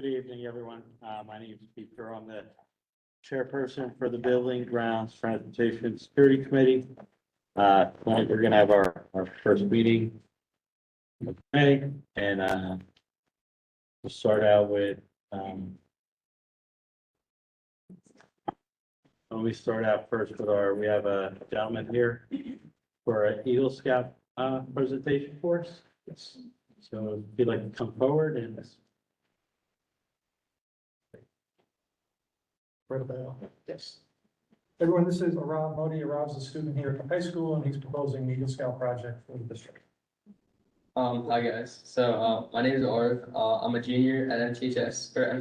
Good evening, everyone. My name is Peter. I'm the chairperson for the Building, Grounds, Transportation, Security Committee. Tonight we're gonna have our first meeting of the committee, and we'll start out with, we start out first with we have a gentleman here for an Eagle Scout presentation for us. So if you'd like to come forward and Right about, yes. Everyone, this is Arab Modi. Arab's a student here at the high school, and he's proposing the Eagle Scout project for the district. Hi guys, so my name is Arv. I'm a junior at MTHS or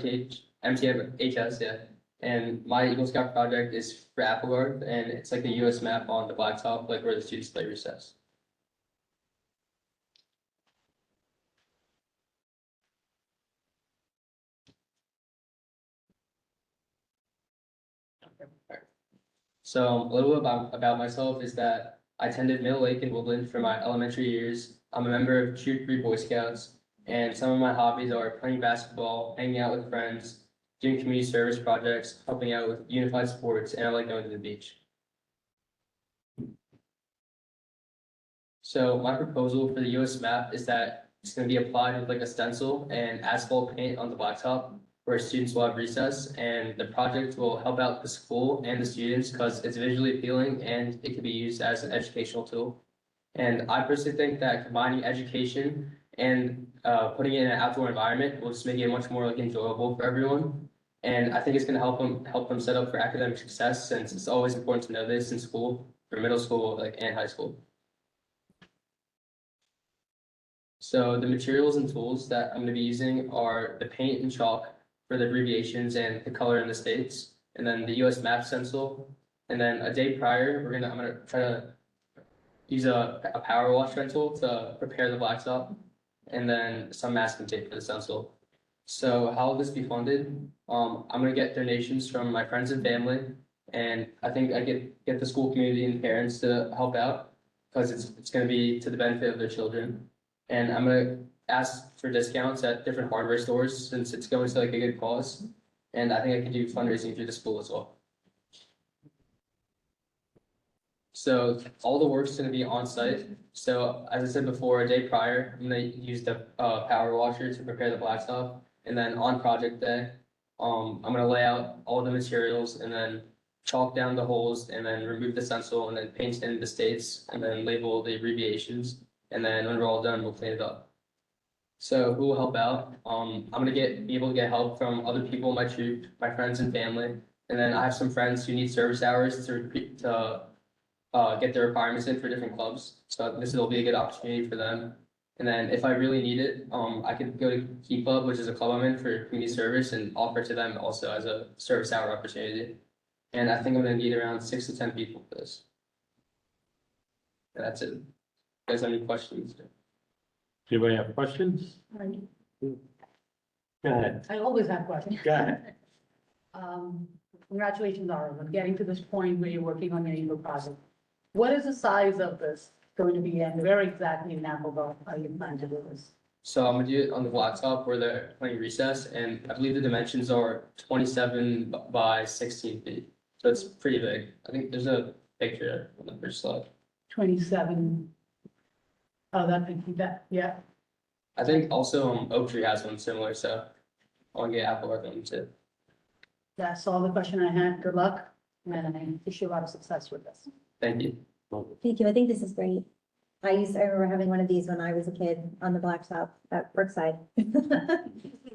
MTHS, yeah. And my Eagle Scout project is for Apple Guard, and it's like a US map on the blacktop, like where the students play recess. So a little bit about myself is that I attended Middle Lake in Woodland for my elementary years. I'm a member of Troop 3 Boy Scouts, and some of my hobbies are playing basketball, hanging out with friends, doing community service projects, helping out with unified sports, and I like going to the beach. So my proposal for the US map is that it's going to be applied with like a stencil and asphalt paint on the blacktop where students will have recess, and the project will help out the school and the students because it's visually appealing and it can be used as an educational tool. And I personally think that combining education and putting it in an outdoor environment will just make it much more like enjoyable for everyone. And I think it's going to help them set up for academic success, since it's always important to know this in school, for middle school, like and high school. So the materials and tools that I'm going to be using are the paint and chalk for the abbreviations and the color in the states, and then the US map stencil. And then a day prior, I'm gonna try to use a power wash rental to prepare the blacktop, and then some masking tape for the stencil. So how will this be funded? I'm gonna get donations from my friends and family, and I think I get the school community and parents to help out because it's gonna be to the benefit of their children. And I'm gonna ask for discounts at different hardware stores since it's going to like a good cause. And I think I can do fundraising through the school as well. So all the work's gonna be on site. So as I said before, a day prior, I'm gonna use the power washer to prepare the blacktop. And then on project day, I'm gonna lay out all the materials and then chalk down the holes and then remove the stencil and then paint in the states and then label the abbreviations. And then when we're all done, we'll clean it up. So who will help out? I'm gonna be able to get help from other people in my troop, my friends and family. And then I have some friends who need service hours to get their requirements in for different clubs. So this will be a good opportunity for them. And then if I really need it, I could go to Key Club, which is a club I'm in for community service, and offer to them also as a service hour opportunity. And I think I'm gonna need around 6 to 10 people for this. And that's it. You guys have any questions? anybody have questions? Go ahead. I always have questions. Go ahead. Congratulations, Arlen, on getting to this point where you're working on your Eagle project. What is the size of this going to be, and where exactly in Appleville are you planning to do this? So I'm gonna do it on the blacktop where they're playing recess, and I believe the dimensions are 27 by 16 feet. So it's pretty big. I think there's a picture on the first slide. 27. Oh, that, yeah. I think also Oak Tree has one similar, so I want to get Apple Earth one too. That's all the question I had. Good luck, and I wish you a lot of success with this. Thank you. Thank you. I think this is great. I remember having one of these when I was a kid on the blacktop at Brookside.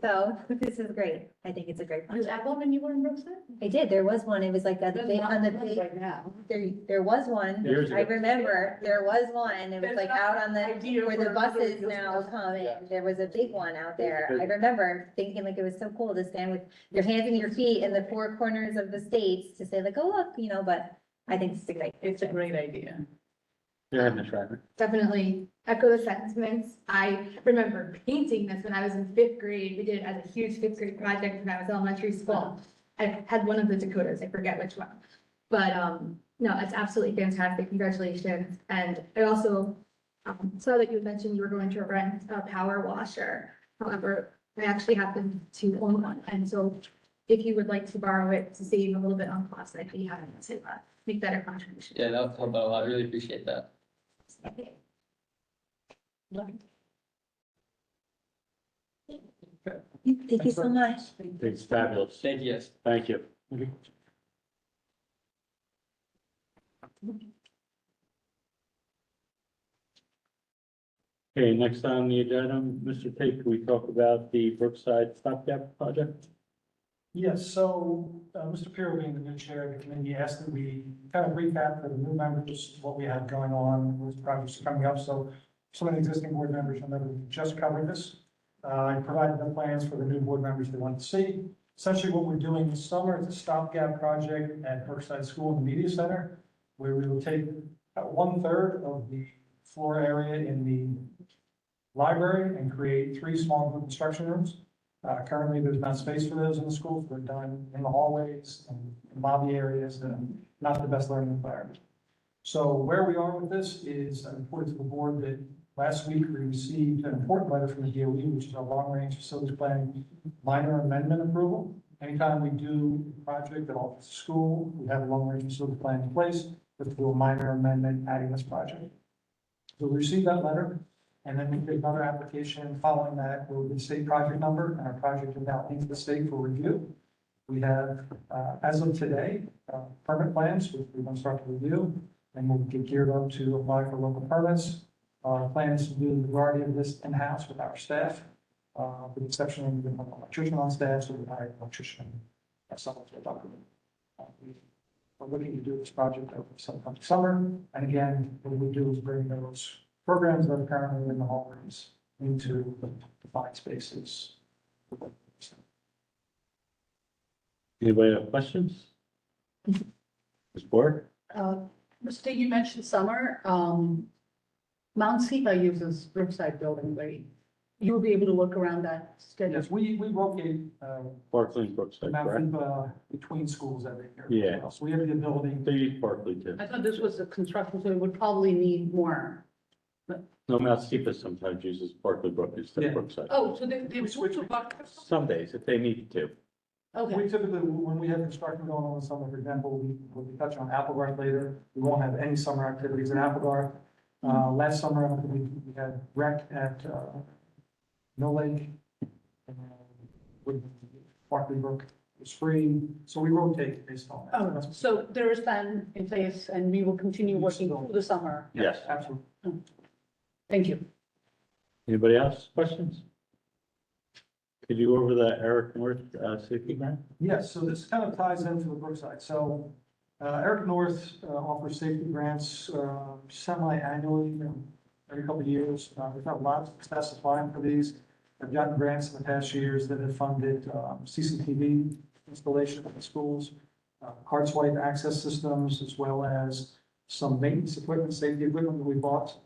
So this is great. I think it's a great Was project. that one when you were in Brookside? I did. There was one. It was like on the Right now. there was one. Years ago. I remember there was one. It was like out on the Idea where for the buses another now business. come in. Yeah. There was a big one out there. I remember thinking like it was so cool to stand with your hands and your feet in the four corners of the states to say like, oh, look, but I think it's a great. It's a great idea. Go ahead, Ms. Ryder. Definitely echo the sentiments. I remember painting this when I was in 5th grade. We did it as a huge 5th grade project when I was elementary school. I had one of the Dakotas, I forget which one. But no, it's absolutely fantastic. Congratulations. And I also saw that you had mentioned you were going to rent a power washer. However, I actually happen to own one, and so if you would like to borrow it to save a little bit on cost, I'd be happy to make that a contribution. Yeah, that would help out a lot. I really appreciate that. Thank you so much. It's fabulous. Thank you, guys. Thank you. Okay, next on the agenda, Mr. Tate, can we talk about the Brookside stopgap project? Yes, so, Mr. Pirro being the new chair of the committee asked that we kind of recap for the new members, what we have going on, with projects coming up, so some of the existing board members know that we just covered this. I provided the plans for the new board members they want to see. Essentially, what we're doing this summer is a stopgap project at Brookside School and Media Center, where we will take about 1/3 of the floor area in the library and create 3 small group instruction rooms. Currently, there's not space for those in the schools. They're done in the hallways and lobby areas, and not the best learning environment. So where we are with this is, I reported to the board that last week we received an important letter from the BOE, which is our long-range facilities planning minor amendment approval. Anytime we do a project that alters the school, we have a long-range facility plan in place, we have to do a minor amendment adding this project. So we received that letter. And then we did another application following that with the state project number, and our project is now into the state for review. We have, as of today, permit plans, which we're going to start to review, and we'll get geared up to apply for local permits. Our plan is to do the majority of this in-house with our staff, with the exception of the electrician on staff, so we hire an electrician. That's something to talk about. We're looking to do this project over sometime summer, and again, what we do is bring those programs that are currently in the hallways into the defined spaces. Anybody have questions? Ms. Board? Mr. You mentioned summer, Mount Siva uses Brookside building, right? You'll be able to work around that schedule. Yes, we rotate, Barclay and Brookside, correct? between schools every year. Yeah. So we have the ability. They use Barclay too. I thought this was a construction, so it would probably need more. No, Mount Steepa sometimes uses Barclay Brook instead of Yeah. Brookside. Oh, so they We switch moved to it. Buck- Some days, if they need to. Okay, We typically, when we have construction going on in summer, for example, we'll be touching on Applegarth later. We won't have any summer activities in Applegarth. Last summer, we had rec at, Mill Lake. With Barclay Brook was free, so we rotate based on that. oh, so there is plan in place and we will continue working through the summer. Yes. Absolutely. Thank you. Anybody else? Questions? Could you go over the Eric North safety grant? Yes, so this kind of ties into the Brookside. So Eric North offers safety grants semi-annually, every couple of years. We've had a lot of success applying for these. I've gotten grants in the past years that have funded CCTV installation in the schools, card swipe access systems, as well as some maintenance equipment, safety equipment that we bought.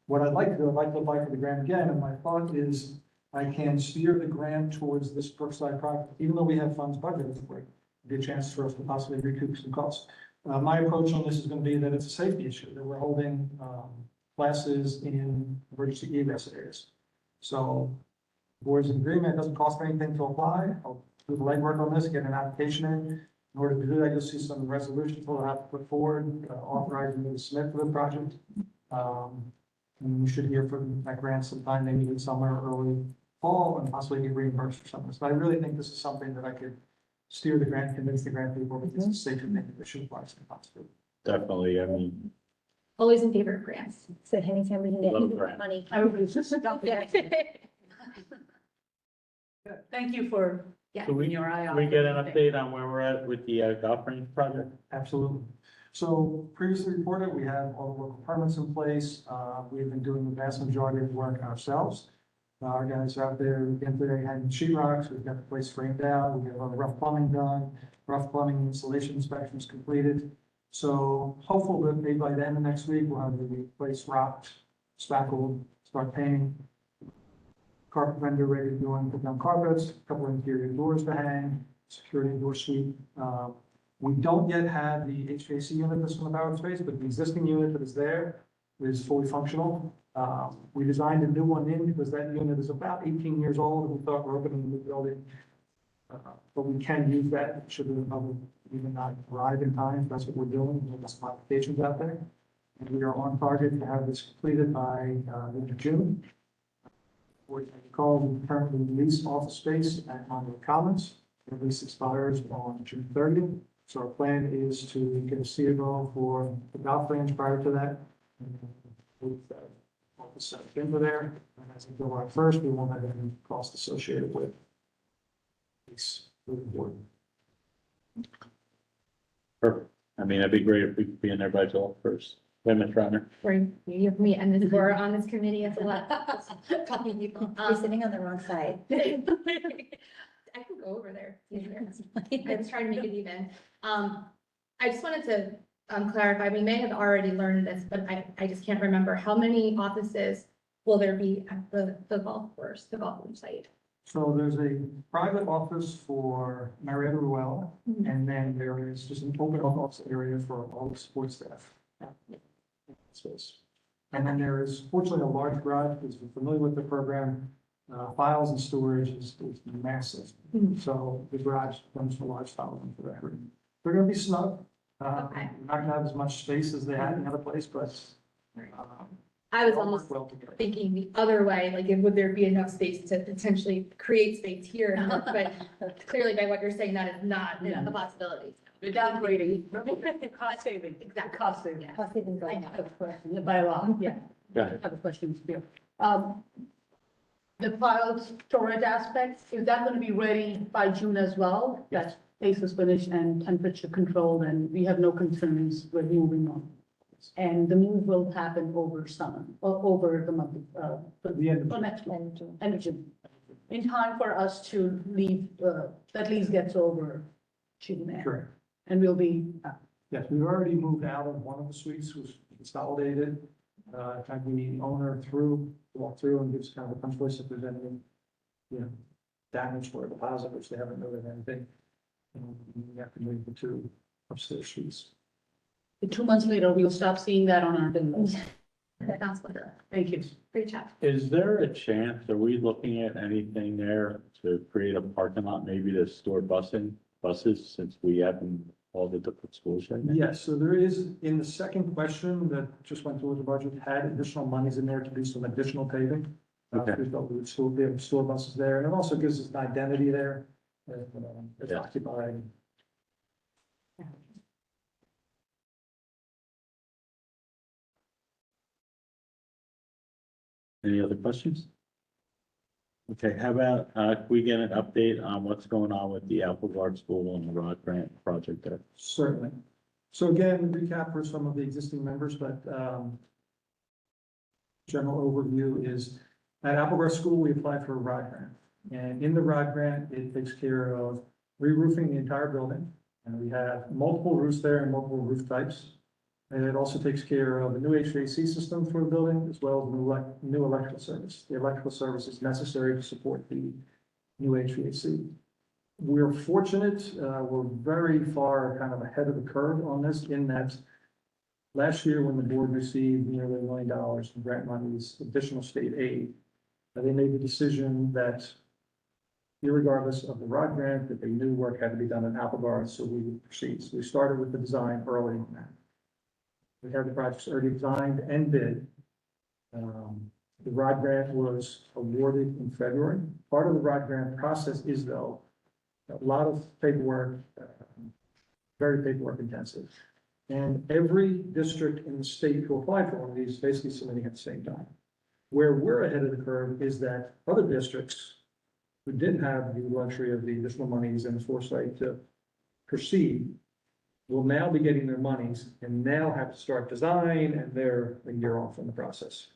What I'd like to do, I'd like to apply for the grant again, and my thought is I can steer the grant towards this Brookside project, even though we have funds budgeted for it. It'd be a chance for us to possibly recoup some costs. My approach on this is going to be that it's a safety issue, that we're holding classes in emergency egress areas. So board's in agreement, it doesn't cost anything to apply. I'll do the legwork on this, get an application in. In order to do that, you'll see some resolutions we'll have to put forward, authorizing me to submit for the project. And we should hear from that grant sometime, maybe in summer, early fall, and possibly get reimbursed for something. So I really think this is something that I could steer the grant, convince the grant people that this is a safer thing that should apply to the hospital. Definitely, I mean, Always in favor of grants. So anytime we can get Love grant. money. Everybody's just Thank you for Yeah. so keeping your eye on. we get an update on where we're at with the golf range project? Absolutely. So previously reported, we have all the local permits in place. We've been doing the vast majority of the work ourselves. Our guys are out there, again, today hanging sheet rocks. We've got the place framed out. We have all the rough plumbing done, rough plumbing installation inspections completed. So hopeful that maybe by the end of next week, we'll have the place rocked, spackled, start painting. Carpet vendor ready to go and put down carpets, a couple of interior doors to hang, security door suite. We don't yet have the HVAC unit that's in the power space, but the existing unit that is there is fully functional. We designed a new one in because that unit is about 18 years old, and we thought we're opening a new building. But we can use that should the public even not arrive in time. That's what we're doing. There's modifications out there. And we are on target to have this completed by the end of June. We call the currently leased office space at Monroe Commons. The lease expires on June 30th. So our plan is to get a CFO for the golf range prior to that. And move that office set into there. And as we go on first, we won't have any cost associated with lease moving forward. Perfect. I mean, it'd be great if we could be in there by July 1st. Women's runner. We're, you have me and this, we're on this committee as well. Couple people. You're sitting on the wrong side. I can go over there. I was trying to make it even. I just wanted to clarify, we may have already learned this, but I just can't remember. How many offices will there be at the golf course, the golf site? So there's a private office for Marietta Ruel, Mhm. and then there is just an open office area for all the sports staff. Space. And then there is fortunately a large garage, because if you're familiar with the program, files and storage is massive. Mhm. So the garage becomes a large file room for that. They're gonna be snug. Okay. Not gonna have as much space as they had in the other place, but. I was they'll work almost well together. thinking the other way, like, would there be enough space to potentially create space here? But clearly by what you're saying, that is not a possibility. We're downgrading, cost saving. Exactly. Cost saving. Cost savings I right have now. a question, by law, yeah. Go I ahead. have a question, Bill. The file storage aspect, is that going to be ready by June as well? That space is finished and temperature controlled, and we have no concerns with moving on. And the move will happen over summer, or over the month, The end of or next month, And end of June. In time for us to leave, that lease gets over June end, Correct. and we'll be, Yes, we've already moved out of one of the suites, was consolidated. Had the owner walk through and gives kind of a punch list if there's any, damage or deposit, which they haven't noted anything. We have to move the two upstairs suites. 2 months later, we'll stop seeing that on our bills. That sounds wonderful. Thank you. Great job. Is there a chance, are we looking at anything there to create a parking lot, maybe to store buses, since we haven't all the different schools right now? Yes, so there is, in the second question that just went through with the budget, had additional monies in there to do some additional paving. Okay. We thought we would still be able to store buses there, and it also gives us an identity there. It's Yeah. occupied. Any other questions? Okay, how about, can we get an update on what's going on with the Apple Guard School and the Rod Grant project there? Certainly. So again, recap for some of the existing members, but general overview is at Applegarth School, we applied for a ROD grant. And in the ROD grant, it takes care of re-roofing the entire building. And we have multiple roofs there and multiple roof types. And it also takes care of a new HVAC system for the building as well as new electrical service. The electrical service is necessary to support the new HVAC. We're fortunate, we're very far kind of ahead of the curve on this in that last year when the board received nearly $1 million in grant monies, additional state aid, they made the decision that irregardless of the ROD grant, that they knew work had to be done in Applegarth, so we would proceed. So we started with the design early on that. We had the projects already designed and bid. The ROD grant was awarded in February. Part of the ROD grant process is though, a lot of paperwork, very paperwork intensive. And every district in the state who applied for one of these basically submitting at the same time. Where we're ahead of the curve is that other districts who didn't have the luxury of the additional monies and the foresight to proceed will now be getting their monies and now have to start design, and they're a year off in the process.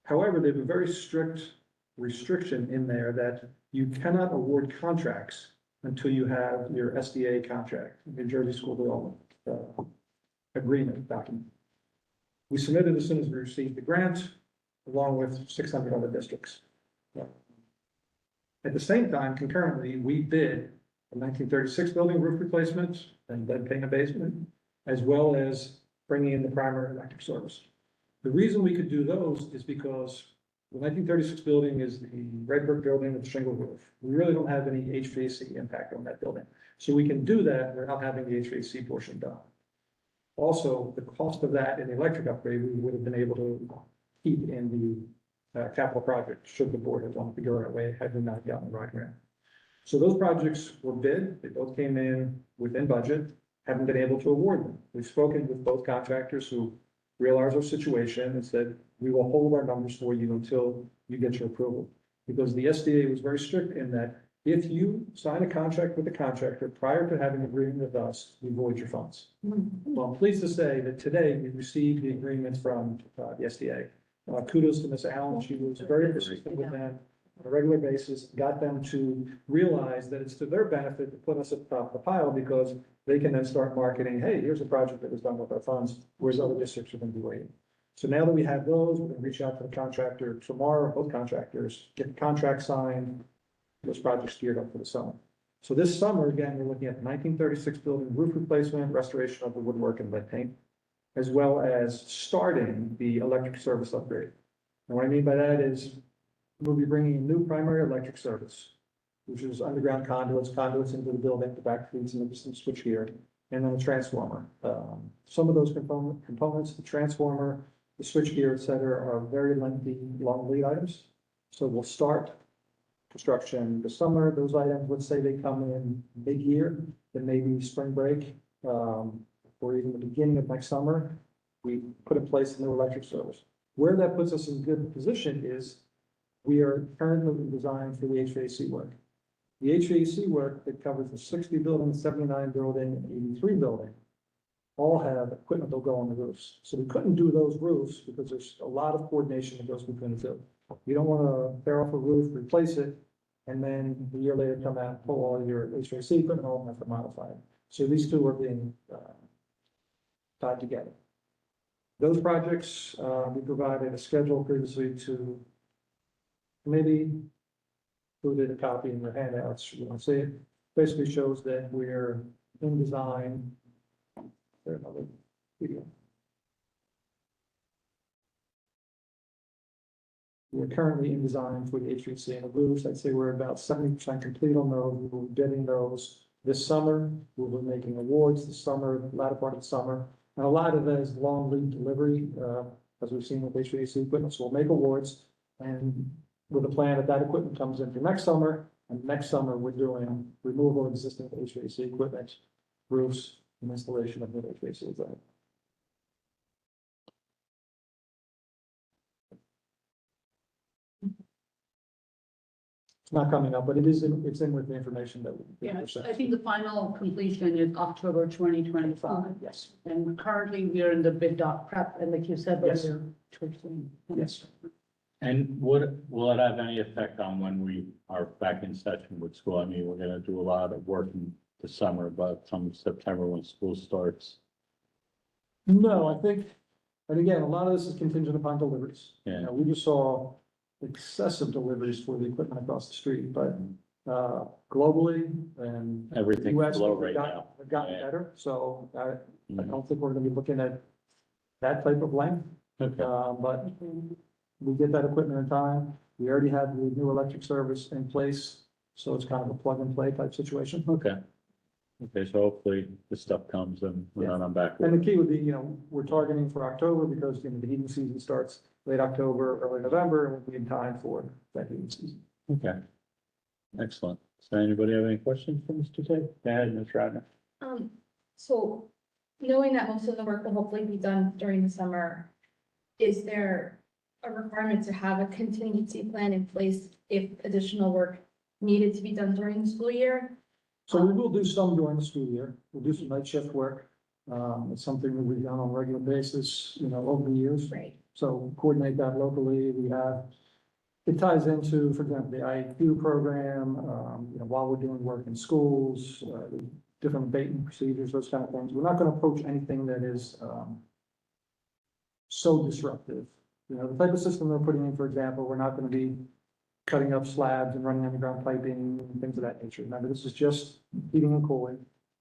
However, they have a very strict restriction in there that you cannot award contracts until you have your SDA contract, New Jersey School Development Agreement document. We submitted as soon as we received the grant, along with 600 other districts. At the same time, concurrently, we bid a 1936 building roof replacement and lead paint abatement, as well as bringing in the primary electric service. The reason we could do those is because the 1936 building is the red brick building with the shingle roof. We really don't have any HVAC impact on that building. So we can do that without having the HVAC portion done. Also, the cost of that and the electric upgrade, we would have been able to keep in the capital project, should the board have wanted to go that way, had we not gotten the right grant. So those projects were bid, they both came in within budget, haven't been able to award them. We've spoken with both contractors who realize our situation and said, we will hold our numbers for you until you get your approval. Because the SDA was very strict in that if you sign a contract with the contractor prior to having an agreement with us, we void your funds. Well, I'm pleased to say that today we received the agreement from the SDA. Kudos to Ms. Allen, she was very persistent with them on a regular basis, got them to realize that it's to their benefit to put us at the top of the pile because they can then start marketing, hey, here's a project that was done with our funds, whereas other districts are going to be waiting. So now that we have those, we're going to reach out to the contractor tomorrow, both contractors, get the contract signed, those projects geared up for the summer. So this summer, again, we're looking at the 1936 building roof replacement, restoration of the woodwork and lead paint, as well as starting the electric service upgrade. And what I mean by that is we'll be bringing a new primary electric service, which is underground conduits into the building, the back feeds and some switchgear, and then a transformer. Some of those components, the transformer, the switchgear, et cetera, are very lengthy, long lead items. So we'll start construction this summer. Those items, let's say they come in mid-year, then maybe spring break, or even the beginning of next summer, we put in place a new electric service. Where that puts us in good position is we are currently designed for the HVAC work. The HVAC work that covers the 60 building, 79 building, and 83 building all have equipment that'll go on the roofs. So we couldn't do those roofs because there's a lot of coordination that goes between the two. You don't want to tear off a roof, replace it, and then a year later come out, pull all your HVAC equipment, all have to modify it. So these two are being tied together. Those projects, we provided a schedule previously to maybe included a copy in your handouts. You want to see it? Basically shows that we're in design. There's another video. We're currently in design for the HVAC and the roofs. I'd say we're about 70% complete on those. We will be bidding those this summer. We'll be making awards this summer, latter part of the summer. And a lot of that is long lead delivery, as we've seen with HVAC equipment. So we'll make awards and with a plan that equipment comes in for next summer. And next summer, we're doing removal of existing HVAC equipment, roofs, and installation of new HVAC equipment. It's not coming up, but it's in with the information that we. Yeah, I think the final completion is October 2025. Yes. And currently we are in the bid doc prep, and like you said, Yes. we're towards the end. Yes. And will it have any effect on when we are back in session with school? I mean, we're gonna do a lot of work in the summer, but come September when school starts. No, I think, and again, a lot of this is contingent upon deliveries. Yeah. You know, we just saw excessive deliveries for the equipment across the street, but globally and Everything's US, low have right now. gotten Yeah. better, so I Mhm. don't think we're gonna be looking at that type of length. Okay, But we get that equipment in time. We already have the new electric service in place, so it's kind of a plug and play type situation. okay. Okay, so hopefully the stuff comes and we're not on back. And the key would be, you know, we're targeting for October because, you know, the heating season starts late October, early November, and we'll be in time for that heating season. Okay. Excellent. So anybody have any questions for Mr. Tate? Go ahead, Ms. Radner. So knowing that most of the work will hopefully be done during the summer, is there a requirement to have a contingency plan in place if additional work needed to be done during the school year? So we will do some during the school year. We'll do some night shift work. It's something that we've done on a regular basis, you know, over the years. Right. So coordinate that locally. It ties into, for example, the IQ program, you know, while we're doing work in schools, different abatement procedures, those kind of things. We're not going to approach anything that is so disruptive. You know, the type of system they're putting in, for example, we're not going to be cutting up slabs and running underground piping and things of that nature. Remember, this is just heating and cooling.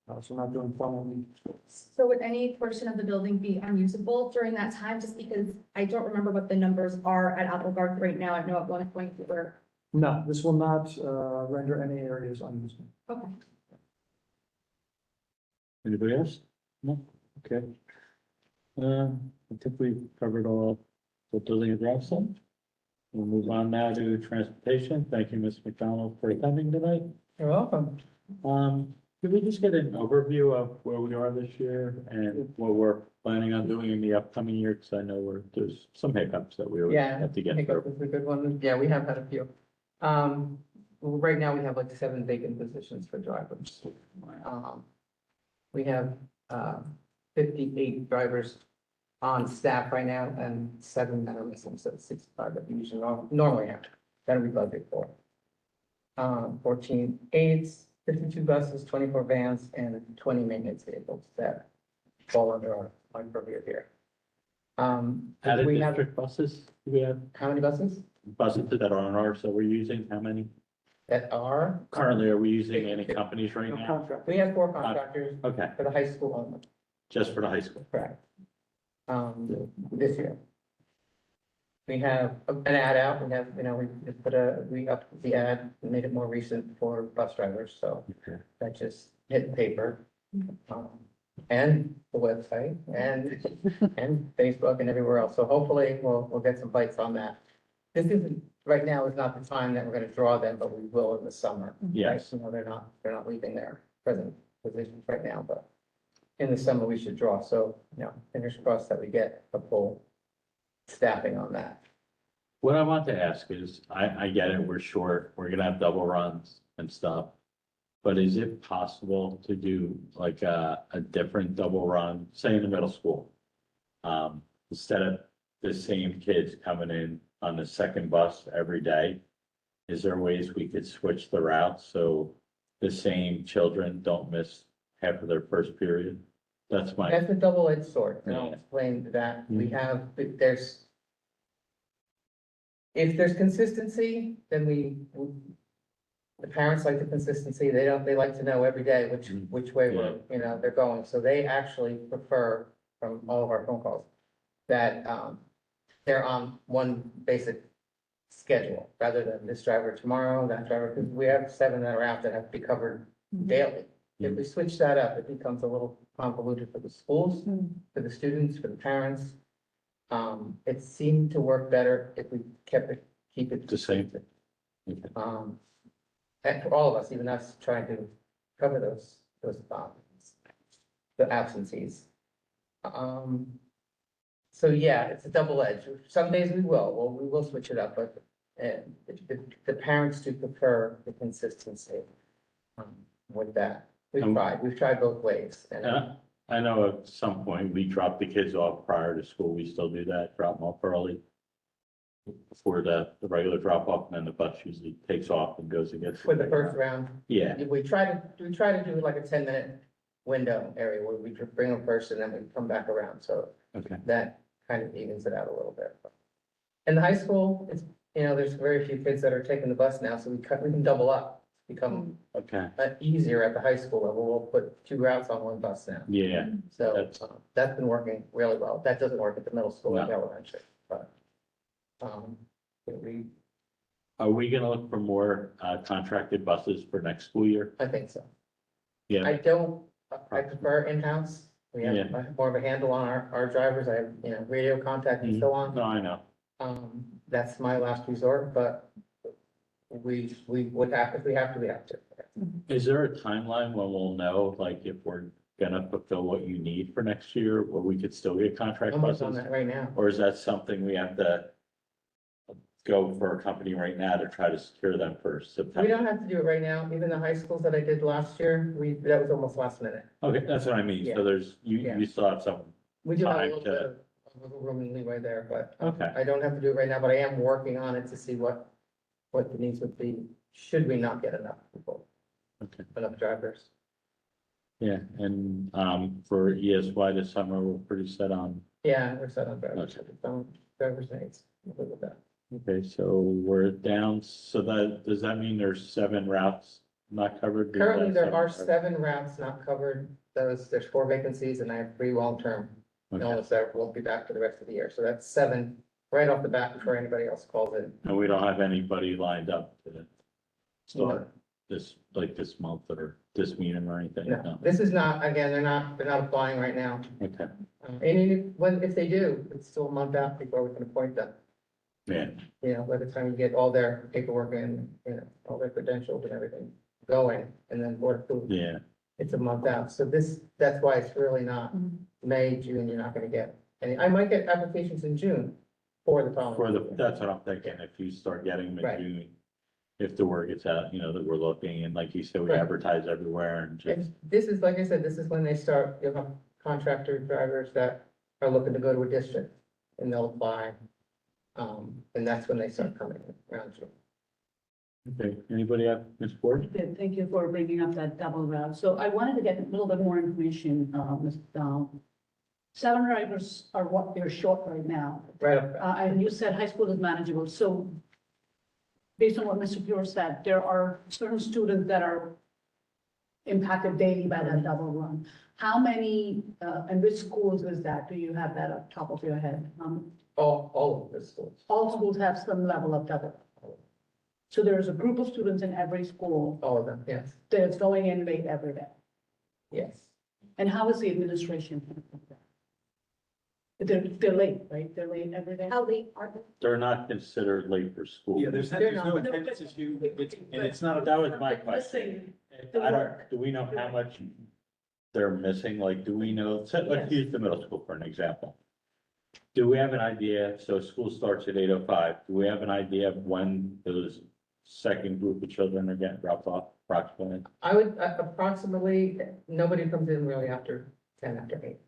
So not doing formal. So would any portion of the building be unusable during that time? Just because I don't remember what the numbers are at Apple Garden right now. I know at one point we were, No, this will not render any areas unusable. okay. Anybody else? No? Okay. I think we've covered all the building and ground stuff. We'll move on now to transportation. Thank you, Ms. McDonald, for attending tonight. You're welcome. Could we just get an overview of where we are this year and what we're planning on doing in the upcoming year? Because I know there's some hiccups that we Yeah, have to get hiccup through. is a good one. Yeah, we have had a few. Well, right now we have like 7 vacant positions for drivers. We have, 58 drivers on staff right now and 7 that are missing, so 65 that we usually normally have, that we budget for. 14 aides, 52 buses, 24 vans, and 20 maintenance vehicles that fall under our purview here. Added We have, district buses, do we have how many buses buses that are on ours that we're using? How many? that are? Currently, are we using any companies right now? Contract. We have 4 contractors Okay, for the high school only. just for the high school. Correct. This year. We have an ad out, we have, we upped the ad, and made it more recent for bus drivers, so Okay. that just hit paper. And the website, and Facebook and everywhere else, so hopefully we'll get some bites on that. This isn't, right now is not the time that we're gonna draw them, but we will in the summer. Yes. Right? They're not leaving their present positions right now, but in the summer we should draw, so, fingers crossed that we get a full staffing on that. What I want to ask is, I get it, we're short, we're gonna have double runs and stuff. But is it possible to do like a different double run, say in the middle school? Instead of the same kids coming in on the second bus every day? Is there ways we could switch the routes so the same children don't miss half of their first period? That's my, That's a double-edged sword, and I'll Yeah. explain that. If there's consistency, then the parents like the consistency, they like to know every day which way they're going, so they actually prefer, from all of our phone calls, that, they're on one basic schedule, rather than this driver tomorrow, that driver, because we have 7 that are out that have to be covered daily. If we switch that up, it becomes a little convoluted for the schools, for the students, for the parents. It seemed to work better if we keep it. the same thing. Okay. And for all of us, even us trying to cover the absentees. So yeah, it's a double edge. Some days we will switch it up, but the parents do prefer the consistency with that. We've tried both ways. And I know at some point we drop the kids off prior to school, we still do that, drop them off early. Before the regular drop off, and then the bus usually takes off and goes and gets. for the first round, Yeah, we try to do like a 10-minute window area where we bring them first and then we come back around, so okay, that kind of evens it out a little bit. In the high school, it's, there's very few kids that are taking the bus now, so we can double up, become okay, easier at the high school level. We'll put 2 routes on one bus now. yeah, So That's- that's been working really well. That doesn't work at the middle school and No. elementary, but are we gonna look for more contracted buses for next school year? I think so. Yeah, I prefer in-house. We have more of a handle on our drivers. I have, radio contact and so on. no, I know, That's my last resort, but we would have, if we have to, we have to. is there a timeline when we'll know, like, if we're gonna fulfill what you need for next year, or we could still get contract Almost on buses? that right now. Or is that something we have to go for a company right now to try to secure them for We September? don't have to do it right now. Even the high schools that I did last year, that was almost last minute. Okay, that's what I mean, Yeah. so there's, Yeah. you still have some, We do have a Time little to- bit of wiggle room and leeway there, but okay, I don't have to do it right now, but I am working on it to see what the needs would be, should we not get enough people, okay. enough drivers. Yeah, and, for ESY this summer, we're pretty set on, Yeah, we're set on drivers, Okay. driver's needs, we'll go with that. okay, so we're down, so does that mean there's 7 routes not covered? Currently, there are Seven. 7 routes not covered. There's 4 vacancies and I have 3 long-term Okay. illness that won't be back for the rest of the year. So that's 7 right off the bat before anybody else calls in. And we don't have anybody lined up to start this, like this month or this meeting or anything? No, this is not, again, they're not applying right now. Okay, If they do, it's still a month out before we can appoint them. yeah, You know, by the time you get all their paperwork in, you know, all their credentials and everything going, and then board approved, yeah, it's a month out. So that's why it's really not May, June, you're not gonna get any. I might get applications in June for the following. that's what I'm thinking, if you start getting them Right. in June, if the word gets out, that we're looking, and like you said, we Right. advertise everywhere and just, And this is, like I said, this is when they start, you'll have contractor drivers that are looking to go to a district, and they'll apply. And that's when they start coming around June. okay, anybody have, Ms. Ford? Okay, thank you for bringing up that double route. So I wanted to get a little bit more information, Ms. Dahl. 7 drivers are what they're short right now. Right up, And you said high school is manageable, so based on what Mr. Pure said, there are certain students that are impacted daily by that double run. How many, and which schools is that? Do you have that up top of your head? all of the schools, All schools have some level of double. So there's a group of students in every school all of them, yes, that's going in late every day. yes. And how is the administration? They're late, right? They're late every day? How late are they? They're not considered late for school. Yeah, there's They're no not- attendance issue, and it's not. That was my question. The I don't, work. do we know how much they're missing? Like, do we know, let's use the middle school for an example. Do we have an idea, so school starts at 8:05, do we have an idea of when those second group of children are getting dropped off approximately? I would approximately, nobody comes in really after 10 after 8,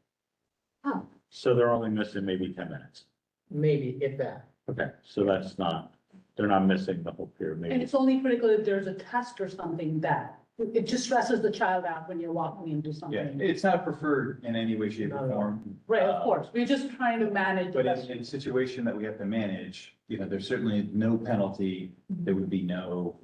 So they're only missing maybe 10 minutes. maybe if that. Okay, so that's not, they're not missing the whole period, And maybe. it's only critical if there's a test or something that, it just stresses the child out when you're walking into Yeah, something. it's not preferred in any way, shape or form. Right, of course, we're just trying to manage. But the- in a situation that we have to manage, there's certainly no penalty. There would be no,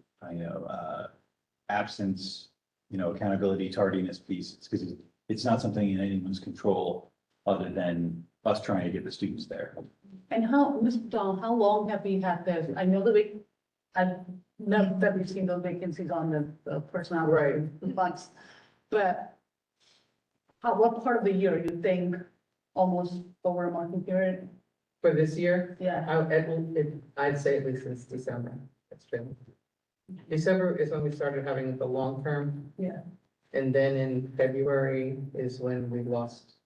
absence, accountability, tardiness piece. It's because it's not something in anyone's control other than us trying to get the students there. And how, Ms. Dahl, how long have we had this? I know I've never that we've seen those vacancies on the personnel. Right. Months, but what part of the year you think almost over a month period? For this year, Yeah, I'd say at least since December, it's been. December is when we started having the long term. Yeah. And then in February is when we lost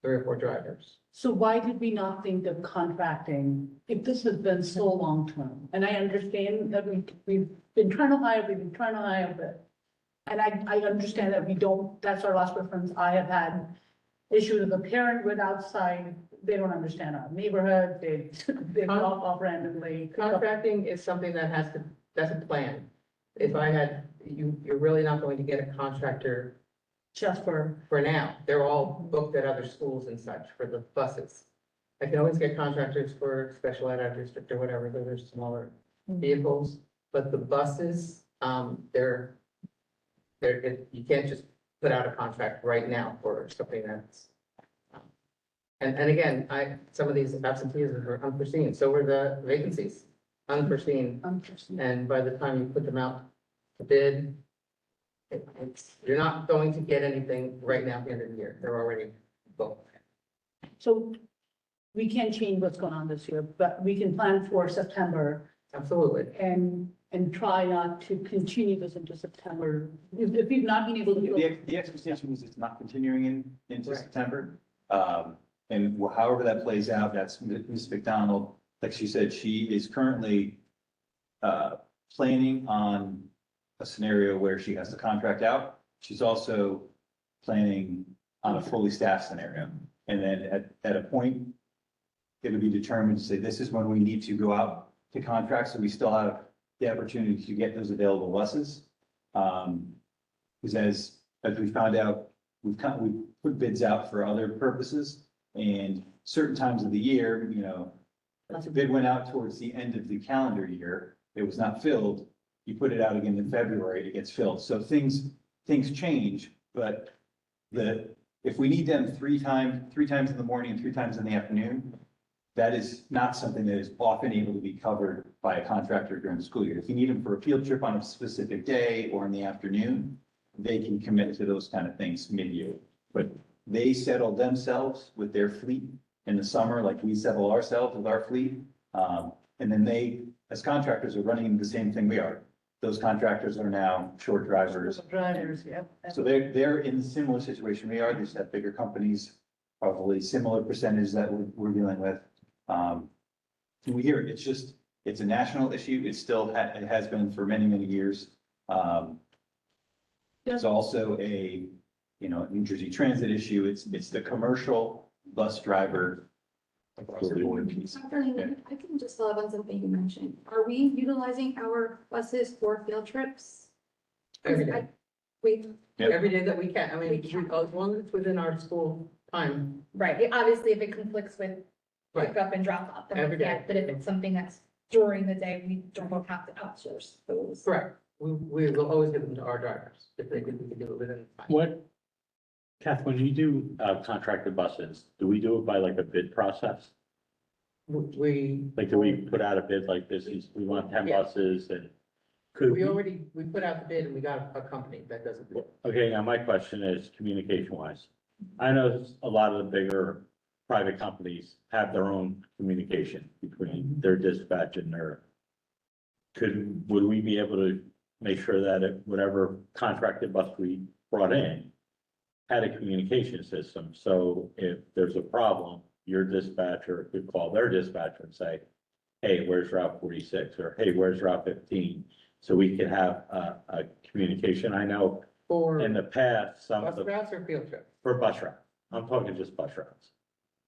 3 or 4 drivers. so why did we not think of contracting if this has been so long-term? And I understand that we've been trying to hire, but, and I understand that that's our last preference. I have had issues with a parent with outside, they don't understand our neighborhood, they drop off randomly. Contracting is something that's a plan. If I had, you're really not going to get a contractor Just for, now. They're all booked at other schools and such for the buses. I can always get contractors for special ed out of district or whatever, those are smaller vehicles. But the buses, you can't just put out a contract right now for something that's. And again, some of these absenteeism are unforeseen, so were the vacancies, unforeseen. And by the time you put them out to bid, you're not going to get anything right now at the end of the year. They're already booked. so we can't change what's going on this year, but we can plan for September Absolutely. and try not to continue this into September. If we've not been able to. The expectation was it's not continuing into Right. September. And however that plays out, that's Ms. McDonald, like she said, she is currently planning on a scenario where she has the contract out. She's also planning on a fully staffed scenario. And then at a point, it'll be determined to say, this is when we need to go out to contract, so we still have the opportunity to get those available buses. Because as we found out, we put bids out for other purposes, and certain times of the year, if the bid went out towards the end of the calendar year, it was not filled, you put it out again in February, it gets filled. So things change, but if we need them three times in the morning and 3 times in the afternoon, that is not something that is often able to be covered by a contractor during the school year. If you need them for a field trip on a specific day or in the afternoon, they can commit to those kind of things mid-year. But they settle themselves with their fleet in the summer, like we settle ourselves with our fleet. And then they, as contractors, are running the same thing we are. Those contractors are now short drivers. Drivers, yeah. So they're in a similar situation we are. They just have bigger companies, probably similar percentage that we're dealing with. We hear it. It's a national issue. It still it has been for many, many years. It's also a, New Jersey Transit issue. It's the commercial bus driver across the board piece. Dr. Lehman, I can just follow up on something you mentioned. Are we utilizing our buses for field trips? 'Cause Every day. Wait, Yep. Every day that we can. I mean, We can. as long as it's within our school time. right, obviously if it conflicts with Right. pick up and drop off, then Every we day. can't, but if it's something that's during the day, we don't have to outsource those. Correct. We will always give them to our drivers if we can do it within time. What, Kath, when you do contracted buses, do we do it by like a bid process? We, Like, do we put out a bid like this is, we want 10 Yeah. buses and could we we? put out the bid and we got a company that does it. Okay, now my question is communication wise. I know a lot of the bigger private companies have their own communication between their dispatch and their. Would we be able to make sure that whatever contracted bus we brought in had a communication system? So if there's a problem, your dispatcher could call their dispatcher and say, hey, where's Route 46? Or hey, where's Route 15? So we could have a communication. I know For in the past, some of bus the, routes or field trips? for bus route, I'm talking just bus routes.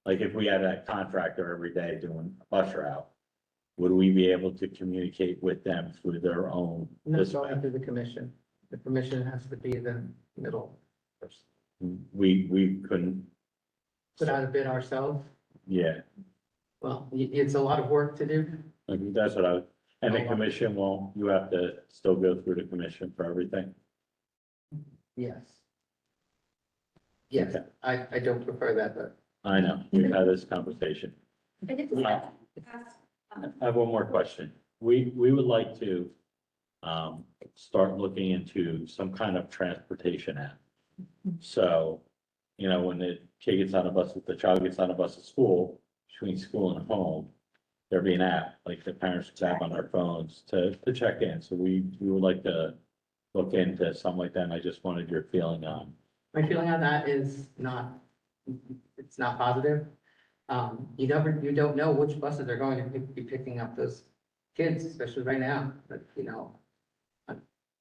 Like if we had a contractor every day doing a bus route, would we be able to communicate with them through their own No, dispatch? going through the commission. The commission has to be the middle person. We couldn't, Put out a bid ourselves. yeah, Well, it's a lot of work to do. like, that's what and the commission won't, you have to still go through the commission for everything? Yes. Yes, Okay. I don't prefer that, but I know, we've had this conversation. I did just Yeah. ask, I have one more question. We would like to start looking into some kind of transportation app. So, when the kid gets on a bus, the child gets on a bus at school, between school and home, there'd be an app, like the parents could have on their phones to check in. So we would like to look into something like that. And I just wanted your feeling on. my feeling on that is it's not positive. You don't know which buses are going to be picking up those kids, especially right now, but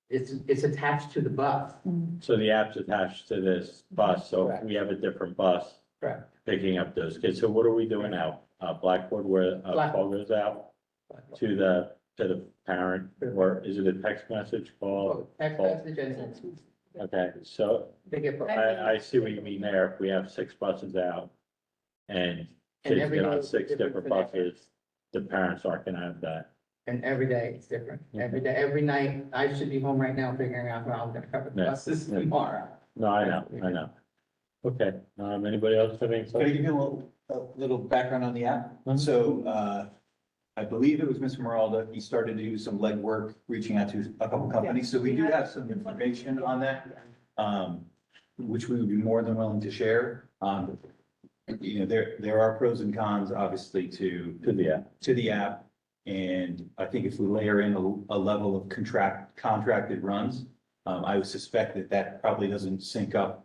it's attached to the bus. So the app's attached to this bus, so if Correct. we have a different bus Correct. picking up those kids. So what are we doing now? Blackboard where a call goes out to the parent, or is it a text message call? Text message and Okay, so they get. I see what you mean there. If we have 6 buses out and kids every get day on is 6 different different scenario. buses, the parents aren't gonna have that. And every day it's different. Every day, every night, I should be home right now figuring out how I'm gonna cover the Yeah. buses Yeah. tomorrow. No, I know. Okay, anybody else have any? Can I give you a little background on the app? So, I believe it was Mr. Maralda, he started to do some legwork, reaching out to a couple companies, so we do have some information on that, which we would be more than willing to share. There are pros and cons, obviously, to the app. And I think if we layer in a level of contracted runs, I would suspect that probably doesn't sync up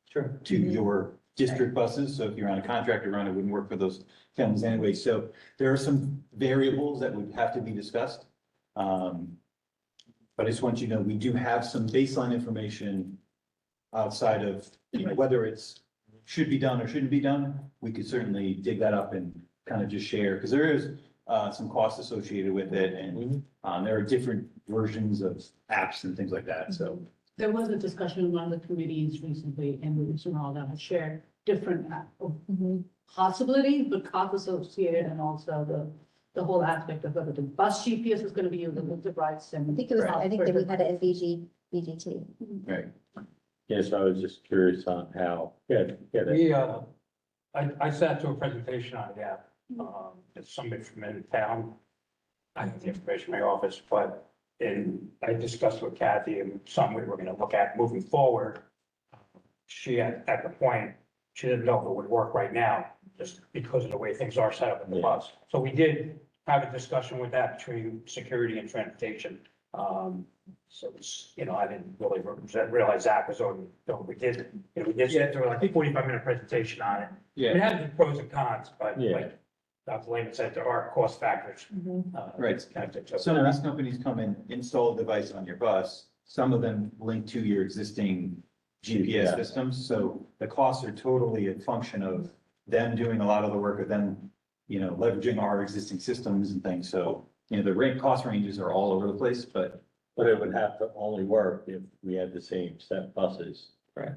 Sure. to your district buses. So if you're on a contractor run, it wouldn't work for those families anyway. So there are some variables that would have to be discussed. But I just want you to know, we do have some baseline information outside of, whether it's should be done or shouldn't be done. We could certainly dig that up and kind of just share, because there is some cost associated with it, and there are different versions of apps and things like that, so. There was a discussion in one of the committees recently, and we and all that had shared different possibilities, but cost associated, and also the whole aspect of whether the bus GPS is gonna be used, the device and. I think it was, I think that we had it in VGT. Right. Yes, I was just curious on how, We, I sat through a presentation on that, it's somebody from in town. I have the information in my office, but, and I discussed with Kathy and something we were gonna look at moving forward. She at the point, she didn't know if it would work right now, just because of the way things are set up in the Yeah. bus. So we did have a discussion with that between security and transportation. So it's, I didn't really realize that was on, we did, we did sit through like a 45-minute presentation on it. Yeah. It had the pros and cons, but Yeah. like Dr. Lehman said, there are cost factors. Right. Connected to Some of these companies come and install a device on your bus. Some of them link to your existing GPS Yeah. systems. So the costs are totally a function of them doing a lot of the work of them, leveraging our existing systems and things. So, the cost ranges are all over the place, but But it would have to only work if we had the same set buses. Right.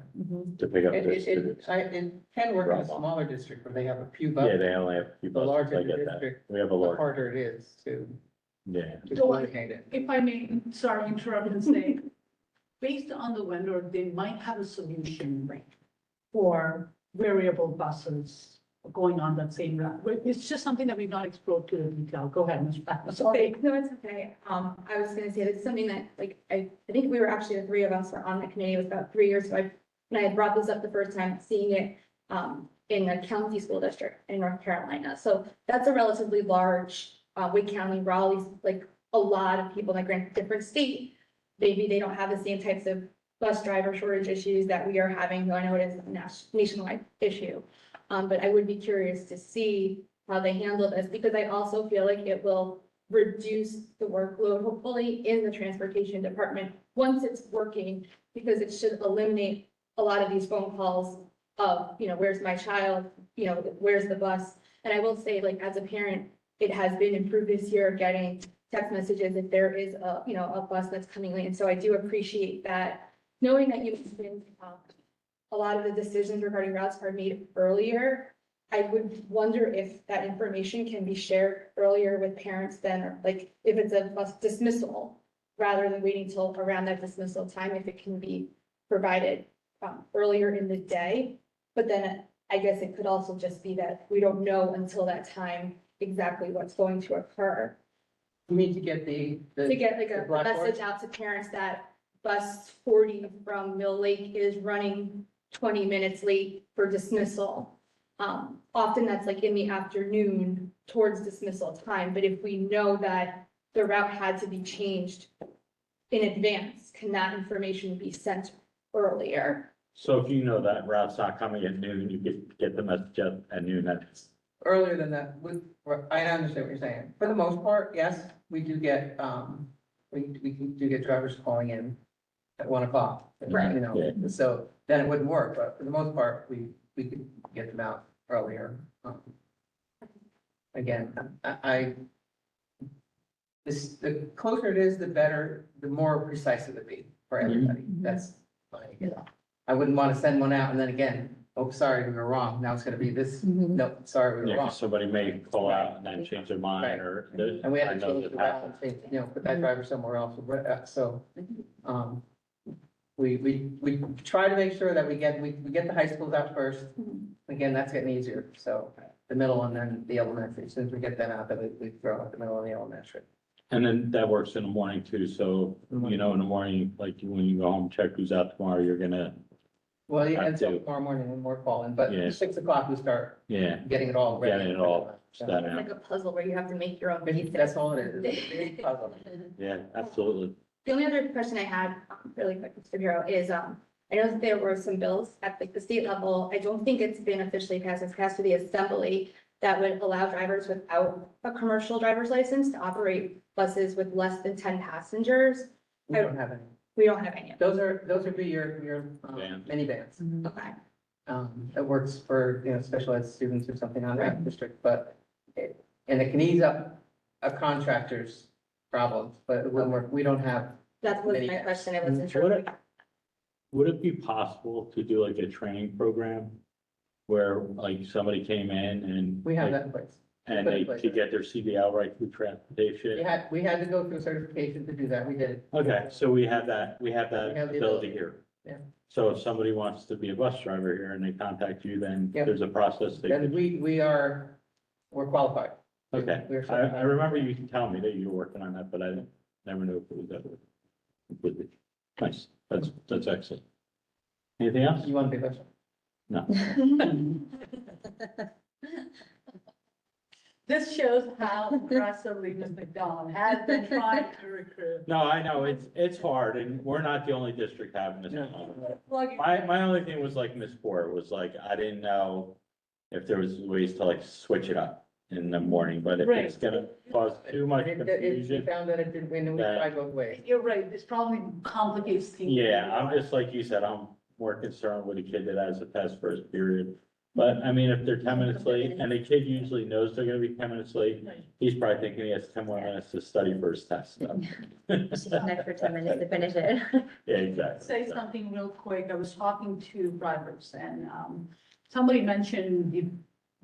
To pick up It, the it, students. it can work in a Drop off. smaller district where they have a few Yeah, buses. they only have a few The buses, larger I the get that. district, We have a the large, harder it is to yeah. So I- coordinate it. If I may, sorry, interrupt and say, based on the vendor, they might have a solution for variable buses going on that same route. It's just something that we've not explored to the detail. Go ahead, Ms. Pat. Sorry. No, it's okay. I was gonna say that's something that, like, I think we were actually, the three of us were on the committee, it was about 3 years ago. And I had brought this up the first time, seeing it, in a county school district in North Carolina. So that's a relatively large, Wake County, Raleigh's, like, a lot of people, like, granted, different state. Maybe they don't have the same types of bus driver shortage issues that we are having, though I know it is a nationwide issue. But I would be curious to see how they handle this, because I also feel like it will reduce the workload, hopefully, in the transportation department once it's working, because it should eliminate a lot of these phone calls of, where's my child, where's the bus? And I will say, like, as a parent, it has been improved this year, getting text messages if there is a bus that's coming late. And so I do appreciate that, knowing that you've been, a lot of the decisions regarding routes are made earlier. I would wonder if that information can be shared earlier with parents then, or like if it's a bus dismissal, rather than waiting till around that dismissal time, if it can be provided earlier in the day. But then I guess it could also just be that we don't know until that time exactly what's going to occur. You need to get To get like the a blackboard? message out to parents that bus 40 from Mill Lake is running 20 minutes late for dismissal. Often that's like in the afternoon towards dismissal time, but if we know that the route had to be changed in advance, can that information be sent earlier? So if you know that route's not coming at noon, you get the message at noon, that's, Earlier than that, I understand what you're saying. For the most part, yes, we do get, we do get drivers calling in at 1 o'clock. Right. So then it wouldn't work, but for the most part, we could get them out earlier. Again, the closer it is, the better, the more precise it would be for everybody. That's, I wouldn't want to send one out and then again, oh, sorry, we were wrong. Now it's gonna be this, no, sorry, we yeah, were wrong. 'cause somebody may call out and then change their mind, or. And we I had to know change that the route, happens. and say, put that driver somewhere else, so, we try to make sure that we get the high schools out first. Again, that's getting easier, so the middle and then the elementary, as soon as we get that out, then we throw out the middle and the elementary. And then that works in the morning too, so, in the morning, like when you go home, check who's out tomorrow, you're gonna, Well, yeah, Have until to. tomorrow morning when we're calling, but Yeah. 6 o'clock we start yeah, getting it all ready. getting it all So, done It's out. like a puzzle where you have to make your own pieces. That's all it is. It's a big puzzle. Yeah, absolutely. The only other question I had, really quick, Mr. Bureau, is, I know that there were some bills at like the state level. I don't think it's been officially passed. It's passed through the assembly that would allow drivers without a commercial driver's license to operate buses with less than 10 passengers. We don't have any. We don't have any of Those are be your Vans. minivans. them. Okay. That works for, special ed students or something on that district, but and it can ease up a contractor's problems, but it wouldn't work. We don't have, That was my Minivans. question. I wasn't What sure. Would it be possible to do like a training program where like somebody came in and? we have like, that in place. and they could get their CDL right through transportation. We had to go through certification to do that, we did it. Okay, so we have that We have the ability ability. here. Yeah. So if somebody wants to be a bus driver here and they contact you, then Yep. there's a process. They Then could- we're qualified. Okay, We're I remember you telling me that you were working on that, but I never knew if it was ever completed. Nice, that's excellent. Anything else? You want to be best? No. This shows how aggressively Ms. McDonald has been trying to recruit. No, I know, it's hard, and we're not the only district having this. Plugging- My only thing was like Miss Ford was like, I didn't know if there was ways to like switch it up in the morning, but if it's gonna cause too much We confusion. found that it didn't, we tried both ways. You're right, this probably complicates things. Yeah, I'm just like you said, I'm more concerned with a kid that has a test first period. But I mean, if they're 10 minutes late and the kid usually knows they're gonna be 10 minutes late, he's probably thinking he has 10 more minutes to study for his test. So. Just an extra 10 minutes to finish it. Yeah, exactly. Say something real quick. I was talking to drivers and, somebody mentioned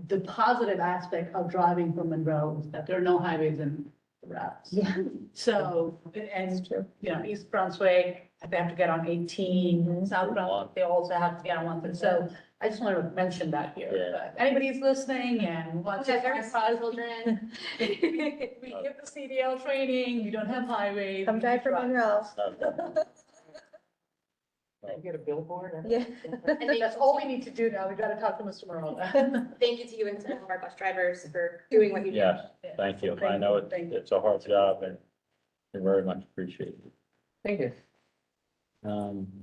the positive aspect of driving from Monroe is that there are no highways in the routes. Yeah, So, that's and, true. you know, East Brunswick, they have to get on 18, Mhm. South Brunswick, they also have to get on 1. So I just wanted to mention that here. Yeah. But anybody's listening and wants to. Okay, very proud children. We give the CDL training, we don't have highways. Come drive from Monroe. Get a billboard. Yeah. And That's all we need to do now. We gotta talk to Mr. Morrow. thank you to you and to all of our bus drivers for doing what you do. Yes, thank you. I know Thank you. it's a hard job and you're very much appreciated. Thank you.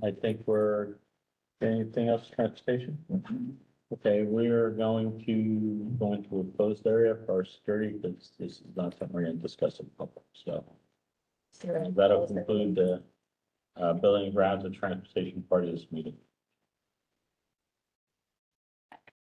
I think anything else, transportation? Okay, we're going to go into a closed area for our security, because this is not something we're gonna discuss in public, so. That'll conclude the building and grounds and transportation part of this meeting.